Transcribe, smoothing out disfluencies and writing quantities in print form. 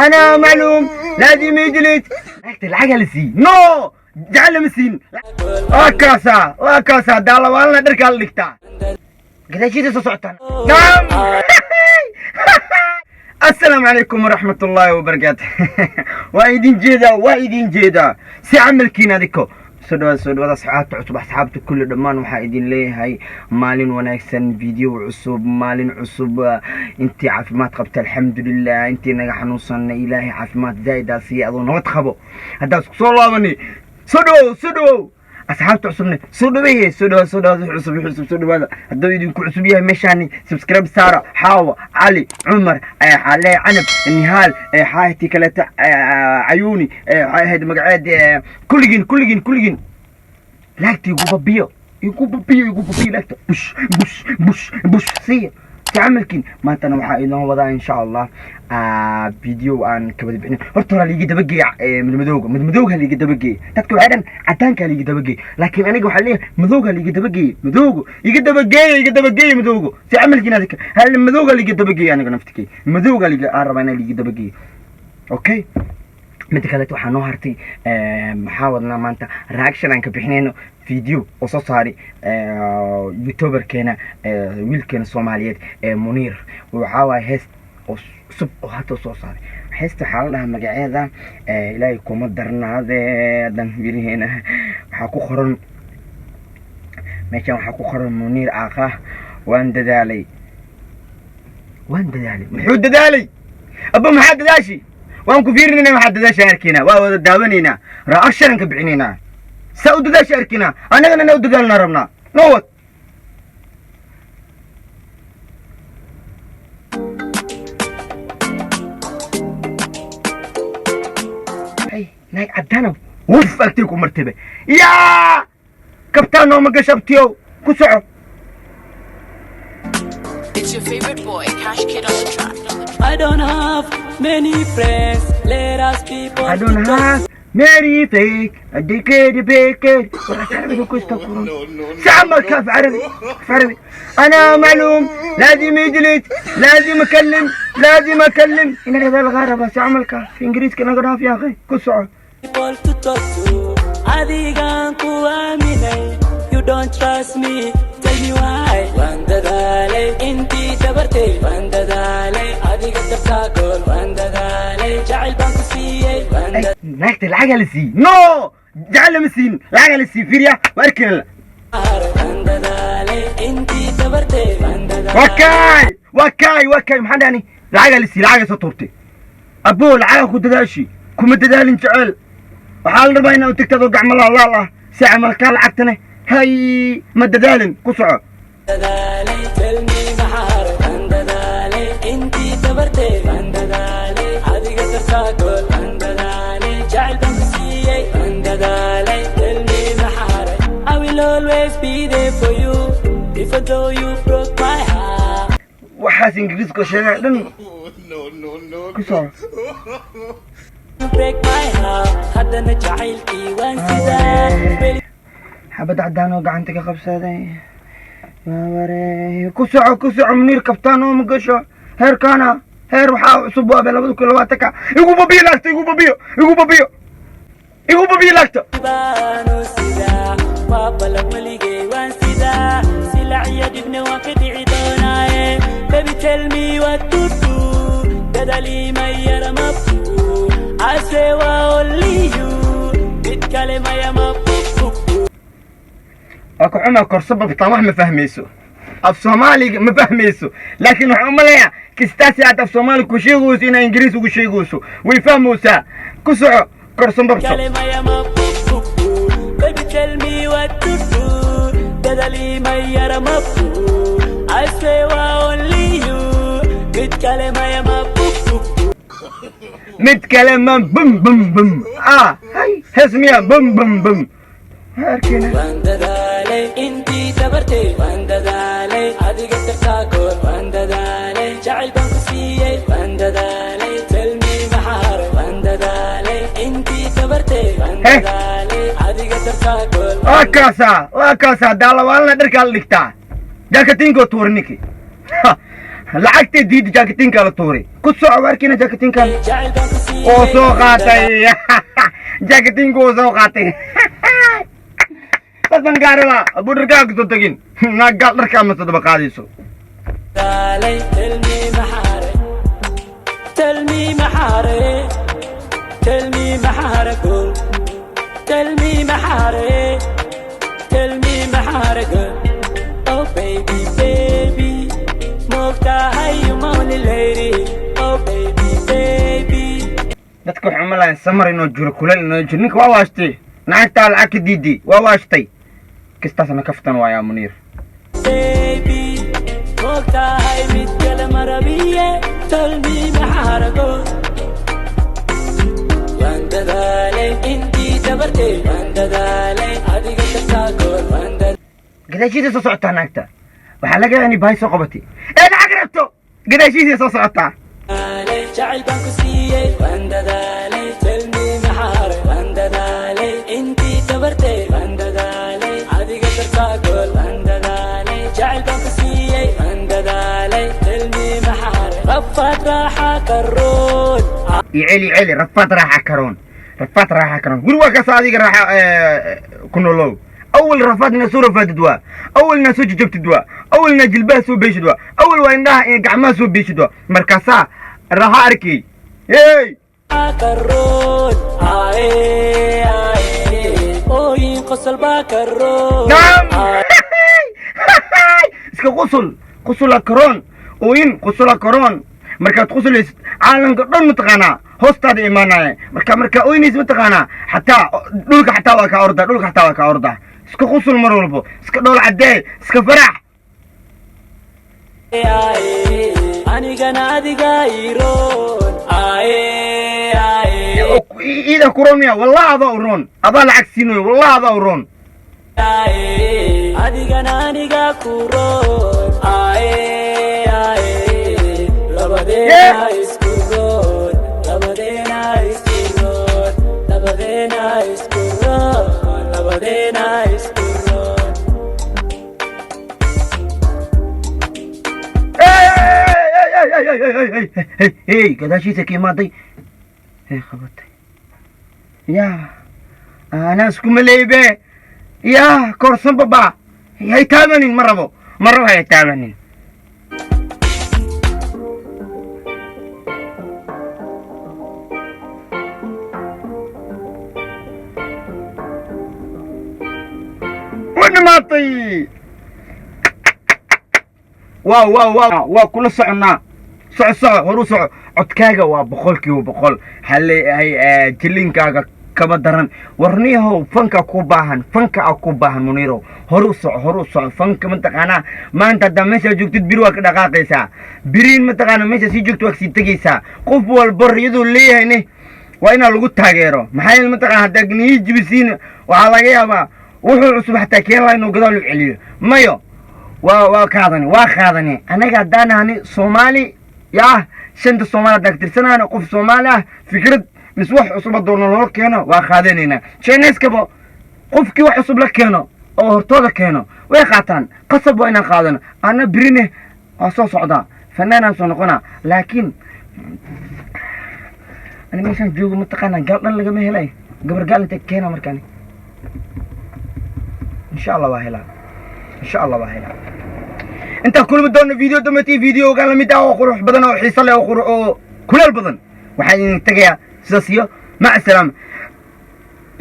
انا معلوم لازم يجلس العقل سي نو جعل مسين وكاسا دالا والنا درك اللقطة قد جيت صوتنا نعم. السلام عليكم ورحمة الله وبركاته. وايدين جيدا سيعمل كينا ديكو سودوا أصحابته عصب أصحابته كل دمان وحايدين ليه هاي مالين ونكسن فيديو عصب مالين عصب انتي عافمات قبت الحمد لله انتي نجح نوصلنا إلهي عافمات زايدة سي أظن وتخبو هذا صلوا مني سودوا أصحابته عصبنا سودوا عصب هذا هذا فيديو كل عصبية مشاني سبسكرايب سارة حاوة علي عمر علي عنب النهال حايتي كلتا عيوني هذا مقعد كل جن لاكتي يقول بابيو لاكتي بوش سي تعمل كين ما أنت نوحا إنه وضع إن شاء الله فيديو عن كبد بحنا هرتورا اللي جدا بقي من مدوق اللي جدا بقي تذكر عدن عدانك اللي جدا بقي لكن أنا جو حاليا مدوق اللي جدا بقي يجدا بقي مدوقه تعمل كين هذيك هل المدوق اللي جدا بقي أنا قنفتكي مدوق اللي قرب أنا اللي جدا بقي أوكي متكلت waxaan noo hartay maxaawadna maanta reaction aan ka bixinayno video oo soo saari youtuber keena wiilkeena Soomaaliyeed Munir waxa waay hees oo sub oo hada soo saaray heesta waxa la dhahaa magaceeda ilaahay kuma darnaade dan wiilheena waxa ku qoran meeshan waxa ku qoran Munir aaqa waan dadaalay muxuu dadaalay abba maxaa dadaashi وان كفيرنا ما حد ذا شاركنا واو داونينا رأشرن كبعنينا سعود ذا شاركنا أنا نود قالنا ربنا نوت هاي ناي عدانا وف أكتيكم مرتبة يا كابتن وما قشبتيو كسعو. It's your favorite boy, Cash Kid on the track. I don't have many friends. Let us be I don't have many fake. أديكيد بيكيد. سامر كيف عربي. أنا معلوم لازم يجلس لازم أكلم. إن هذا الغربة سامر كيف في إنجليز كنا قرأ يا أخي كسر. You don't trust me. Tell me why. Vandadale inti dabartay. Vandadale adiga tafakol. Vandadale jacel banku siiyay. ناكت العجل سي نو جعل مسين العجل سي فيريا واركن Vandadale inti dabartay. Vandadale وكاي محمد يعني العجل سطورتي أبو العجل خد داشي كم تدالين جعل وحال ربينا وتكتب وقع ملا الله ساعة ملكال عتنا هاي مددالن قصعة Vandadale tell me mahar. Vandadale inti dabartay. Vandadale adiga tafakol. Vandadale jacel banku siiyay. Vandadale tell me mahar. I will always be there for you even though you broke my heart. وحاس إنجليز كشنا لن قصعة break my heart. حدنا جعلتي وانسداد. حبد عدانو قعنتك خبصة دي ما وري كسعو منير كفتانو مقشو هير كانا هير وحاو صبوا بلا كل وقتك يقو بابي لاكتا بانو سيدا بابا لمليجي وانسدا سلعي دبنا وقدي عدوناي baby tell me what to do بدلي ما يرى مبكو I say only you بتكلم يا مبكو اكو عمر كرسبة في طمح ما فهميسو اف صومالي ما فهميسو لكن عمليا كستاسي عاد اف صومالي كوشيغوس هنا انجليز وكوشيغوسو ويفهموسا كسعو كرسبة كلمة يا مبكو baby tell me what to do بدلي ما يرى مبكو I swear only you بتكلم يا مبكو متكلم بم هاي اسميها بم هاركينا Vandadale inti dabartay. Vandadale adiga tafakol. Vandadale jacel banku siiyay. Vandadale tell me mahar. Vandadale inti dabartay. Vandadale adiga tafakol. وكاسا دالا والنا درك اللقطة جاكتينكو تورنيكي lacagtay diidi jaakatinka la tuuray ku soo awaarkiina jaakatinka jacayl baan ku siiyey oo soo qaatay jaakatinka oo soo qaatay badan gaarala budurkaaga soo tagin naagaal dharkaa ma sadaba qaadayso daalay tell me maxaare tell me maxaare tell me maxaare gool tell me maxaare tell me maxaare gool oh baby baby moogtahay you only lady oh baby baby dadka waxay umalayan samar inoo jiro kuleel inoo jiro ninka waa waashtay naagtaa lacag ka diiday waa waashtay kistaasna kaftan waayaa muniir baby moogtahay mid kale marabiye tell me maxaare gool waan dadaalay intii dabartay waan dadaalay adiga kartaa gool waan gadaashiisa soo socotaa naagta waxaa laga yaabaa inay baahi soo qabatay ee lacag rabto gadaashiisa soo socotaa dadaalay jacayl baan ku siiyey waan dadaalay tell me maxaare waan dadaalay intii dabartay waan dadaalay adiga kartaa gool waan dadaalay jacayl baan ku siiyey waan dadaalay tell me maxaare rafaad raaxa karoon يعلي رفات راحة كرون قول واكا صادق راحة كنولو أول رفات نسو رفات دوا أول نسو جبت دوا أول نجلبها سو بيش دوا أول وينها قعما سو بيش دوا مركزا راحة أركي هاي كرون ooyin qosol baa karoon نعم اسكا قصل كرون وين قصل كرون markaad qusulaysid caalamka dhan mataqaanaa hoostaada imaanaya marka oynays mataqaanaa xataa dhulka xataa waa ka orda iska qusul mar walbo iska dhool cadee iska farax anigana adiga iroon iida kuroonaya wallah adaa uroon adaa lacag siinayo wallah adaa uroon adigana aniga kuroon labadeena isku roon labadeena isku roon labadeena isku roon labadeena isku roon hey gadaashiisa ka imaaday hey qabatay yaa anaa isku maleebe yaa korsan baba hay taabanin ma rabo hay taabanin ونماطي واو كل صعنا صع هروسع عدكاغا وبقولكي وبقول هل هي جلينكاغا كما درن ورنيهو فنكا كوباهن منيرو هروسع فنك متقانا ما انت دمشا جوجتد بيروا كدقاقيسا برين متقانا ميشا سي جوجت وقت سي تغيسا قف والبر يدو ليهني وإنا لغو تاغيرو محايل متقانا هداقني جبسين وعلى غيابا wuxuu cusub xataa keen la inuu gadaal u celiyo mayo waa qaadani anaga haddaanahani soomaali yaa shanta soomaali haddaan tirsanahana qof soomaali ah fikrad mis wax cusub doona loo keeno waa qaadanaynaa chineskaba qofkii wax cusub la keeno oo hortooda keeno way qaataan qasab waa inaan qaadano ana birine waa soo socdaa fanaanaan soo noqonaa laakiin ani meeshaan joogo mataqaanaa gaal dhan lagama helay gabar gaal intay keena markaani إن شاء الله واهلا انت كل بدون فيديو دمتي فيديو قال لي داو قروح بدن او حيصل او كل البدن waxaan idin tagayaa sidaas iyo mac salaam